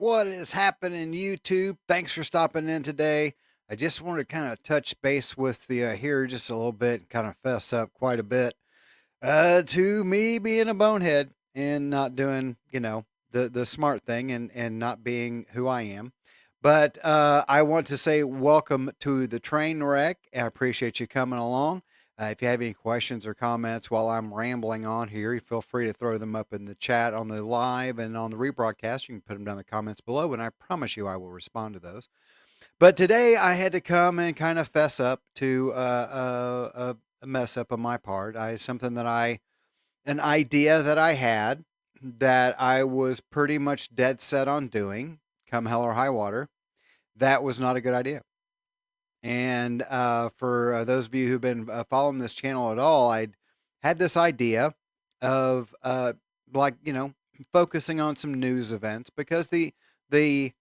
What is happening, YouTube? Thanks for stopping in today. I just wanted to kind of touch base with you here just a little bit and kind of fess up quite a bit to me being a bonehead and not doing, the smart thing and not being who I am. But I want to say welcome to the train wreck. I appreciate you coming along. If you have any questions or comments while I'm rambling on here, feel free to throw them up in the chat on the live and on the rebroadcast. You can put them down in the comments below, and I promise you I will respond to those. But today I had to come and kind of fess up to a mess up on my part. An idea that I had that I was pretty much dead set on doing, come hell or high water. That was not a good idea. And for those of you who've been following this channel at all, I had this idea of like focusing on some news events because the the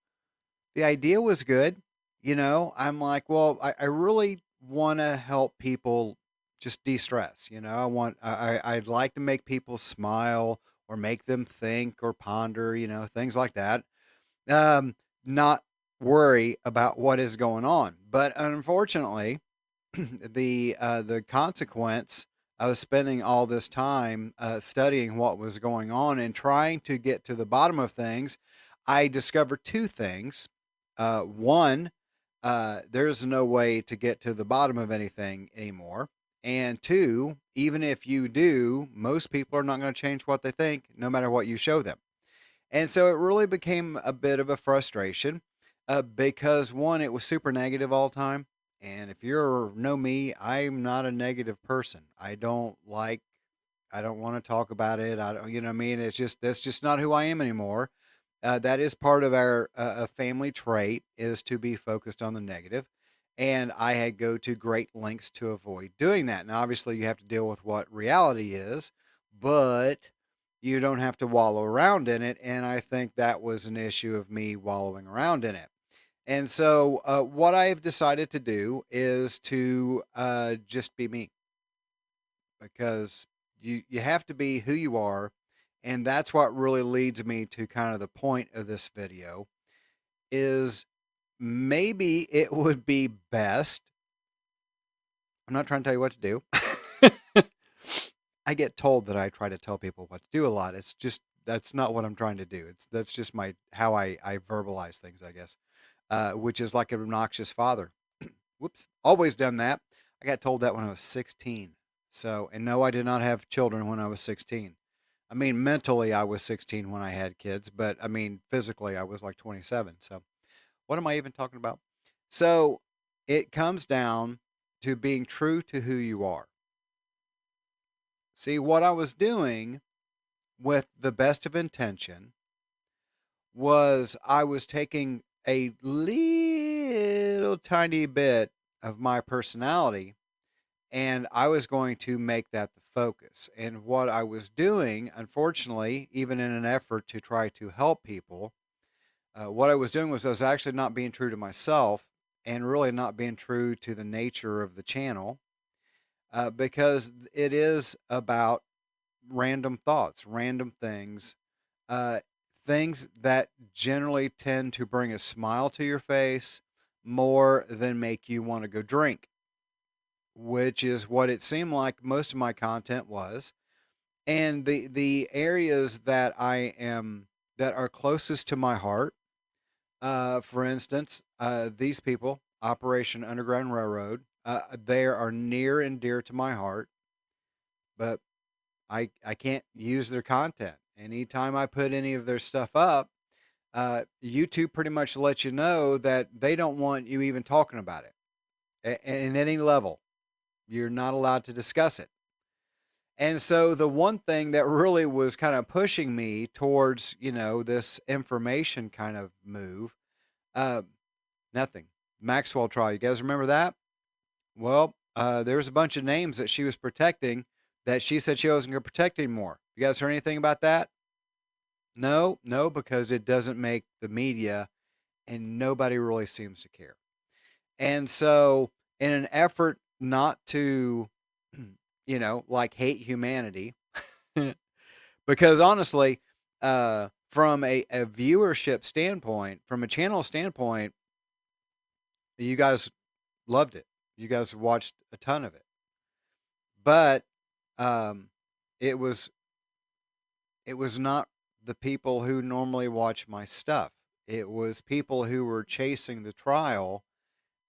idea was good. I'm like, well, I really want to help people just de-stress. I'd like to make people smile or make them think or ponder, things like that. Not worry about what is going on. But unfortunately, the consequence of spending all this time studying what was going on and trying to get to the bottom of things, I discovered two things. One, there's no way to get to the bottom of anything anymore. And two, even if you do, most people are not going to change what they think, no matter what you show them. And so it really became a bit of a frustration because one, it was super negative all the time. And if you know me, I'm not a negative person. I don't want to talk about it. I don't, you know what I mean? That's just not who I am anymore. That is part of our family trait is to be focused on the negative. And I had go to great lengths to avoid doing that. Now, obviously, you have to deal with what reality is, but you don't have to wallow around in it. And I think that was an issue of me wallowing around in it. And so, what I have decided to do is to just be me because you have to be who you are. And that's what really leads me to kind of the point of this video is maybe it would be best. I'm not trying to tell you what to do. I get told that I try to tell people what to do a lot. It's just that's not what I'm trying to do. That's just my how I verbalize things, I guess. Which is like an obnoxious father. Whoops, always done that. I got told that when I was 16. So, and no, I did not have children when I was 16. I mean, mentally, I was 16 when I had kids, but I mean, physically, I was like 27. So, what am I even talking about? So, it comes down to being true to who you are. See, what I was doing with the best of intention was I was taking a little tiny bit of my personality and I was going to make that the focus. And what I was doing, unfortunately, even in an effort to try to help people, what I was doing was I was actually not being true to myself and really not being true to the nature of the channel because it is about random thoughts, random things, uh, things that generally tend to bring a smile to your face more than make you want to go drink, which is what it seemed like most of my content was. And the areas that I am that are closest to my heart, for instance, these people, Operation Underground Railroad, they are near and dear to my heart, but I can't use their content. Anytime I put any of their stuff up, YouTube pretty much lets you know that they don't want you even talking about it in any level. You're not allowed to discuss it. And so the one thing that really was kind of pushing me towards, this information kind of move, uh, nothing. Maxwell trial. You guys remember that? Well, there's a bunch of names that she was protecting that she said she wasn't going to protect anymore. You guys heard anything about that? No, because it doesn't make the media and nobody really seems to care. And so, in an effort not to, like hate humanity, because honestly, from a viewership standpoint, from a channel standpoint, you guys loved it. You guys watched a ton of it. But um, it was it was not the people who normally watch my stuff. It was people who were chasing the trial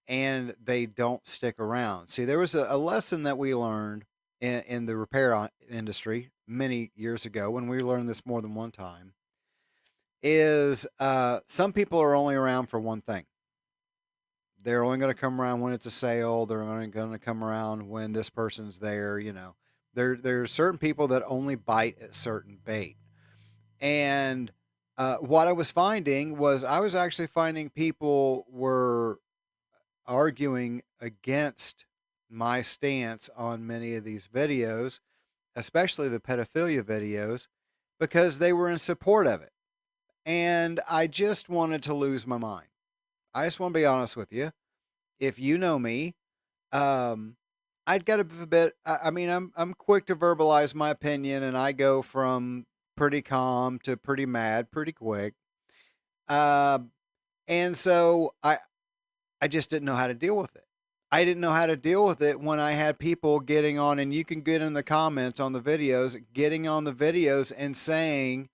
and they don't stick around. See, there was a lesson that we learned in the industry many years ago when we learned this more than one time is some people are only around for one thing. They're only going to come around when it's a sale. They're only going to come around when this person's there. There are certain people that only bite at certain bait. And what I was finding was I was actually finding people were arguing against my stance on many of these videos, especially the pedophilia videos, because they were in support of it. And I just wanted to lose my mind. I just want to be honest with you. If you know me, um, I'd got a bit. I mean, I'm quick to verbalize my opinion, and I go from pretty calm to pretty mad pretty quick. Uh, and so I just didn't know how to deal with it. I didn't know how to deal with it when I had people getting on, and you can get in the comments on the videos, getting on the videos and saying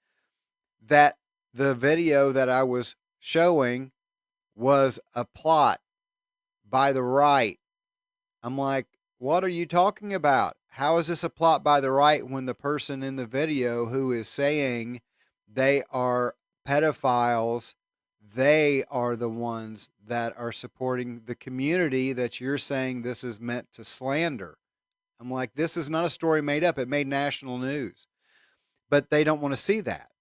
that the video that I was showing was a plot by the right. I'm like, what are you talking about? How is this a plot by the right when the person in the video who is saying they are pedophiles, they are the ones that are supporting the community that you're saying this is meant to slander? I'm like, this is not a story made up. It made national news, but they don't want to see that.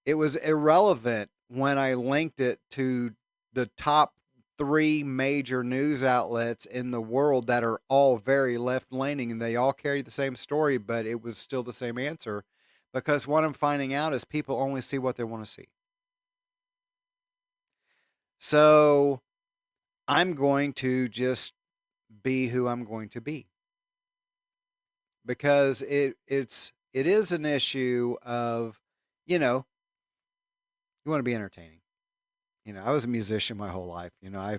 It was irrelevant when I linked it to the top three major news outlets in the world that are all very left leaning and they all carry the same story, but it was still the same answer because what I'm finding out is people only see what they want to see. So I'm going to just be who I'm going to be because it is an issue of, you know, you want to be entertaining. I was a musician my whole life.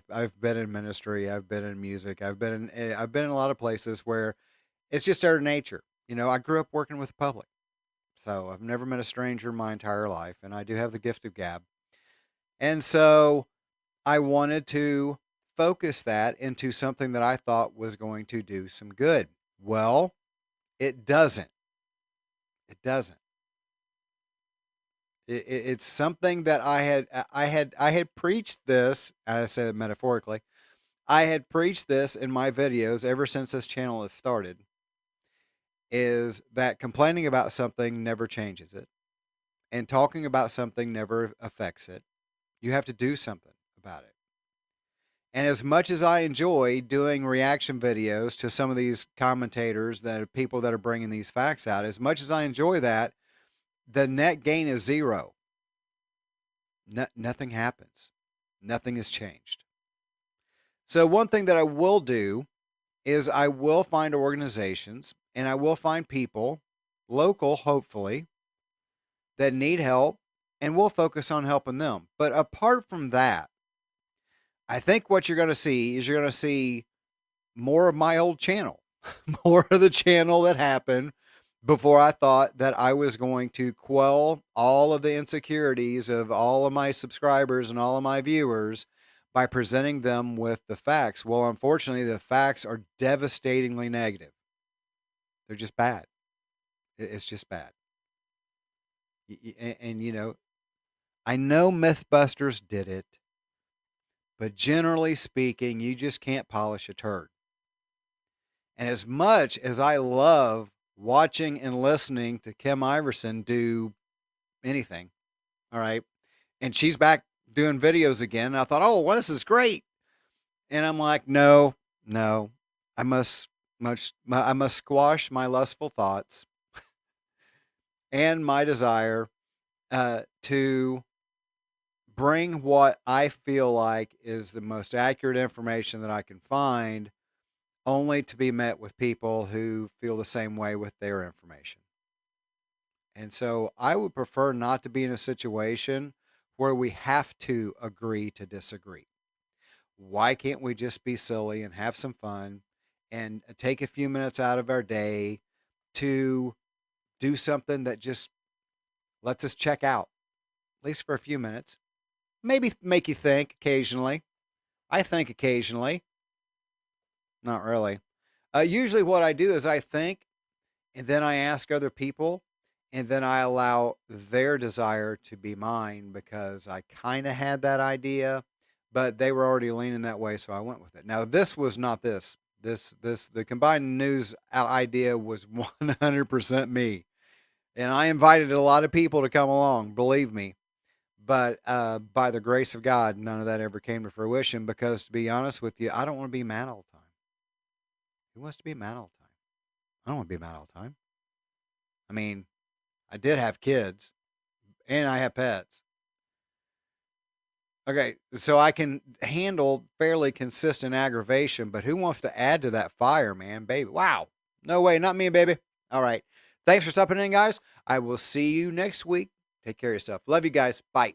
I've been in ministry, I've been in music, I've been in a lot of places where it's just our nature. I grew up working with the public, so I've never met a stranger in my entire life, and I do have the gift of gab. And so I wanted to focus that into something that I thought was going to do some good. Well, it doesn't. It doesn't. It's something that I had preached this. I say it metaphorically. I had preached this in my videos ever since this channel has started. Is that complaining about something never changes it, and talking about something never affects it. You have to do something about it. And as much as I enjoy doing reaction videos to some of these commentators, that are people that are bringing these facts out, as much as I enjoy that, the net gain is zero. Nothing happens. Nothing has changed. So one thing that I will do is I will find organizations and I will find people, local hopefully, that need help, and we'll focus on helping them. But apart from that, I think what you're going to see is you're going to see more of my old channel, more of the channel that happened before I thought that I was going to quell all of the insecurities of all of my subscribers and all of my viewers by presenting them with the facts. Well, unfortunately, the facts are devastatingly negative. They're just bad. It's just bad. And I know Mythbusters did it, but generally speaking, you just can't polish a turd. And as much as I love watching and listening to Kim Iverson do anything, all right, and she's back doing videos again, I thought, oh, well, this is great. And I'm like, no, I must squash my lustful thoughts and my desire to bring what I feel like is the most accurate information that I can find, only to be met with people who feel the same way with their information. And so I would prefer not to be in a situation where we have to agree to disagree. Why can't we just be silly and have some fun and take a few minutes out of our day to do something that just lets us check out, at least for a few minutes? Maybe make you think occasionally. I think occasionally, not really. Usually, what I do is I think and then I ask other people, and then I allow their desire to be mine because I kind of had that idea, but they were already leaning that way, so I went with it. Now, this was not this. The combined news idea was 100% me, and I invited a lot of people to come along. Believe me. But by the grace of God, none of that ever came to fruition because, to be honest with you, I don't want to be mad all the time. Who wants to be mad all the time? I don't want to be mad all the time. I mean, I did have kids and I have pets. Okay, so I can handle fairly consistent aggravation, but who wants to add to that fire, man? Baby. Wow. No way, not me, baby. All right. Thanks for stopping in, guys. I will see you next week. Take care of yourself. Love you guys. Bye.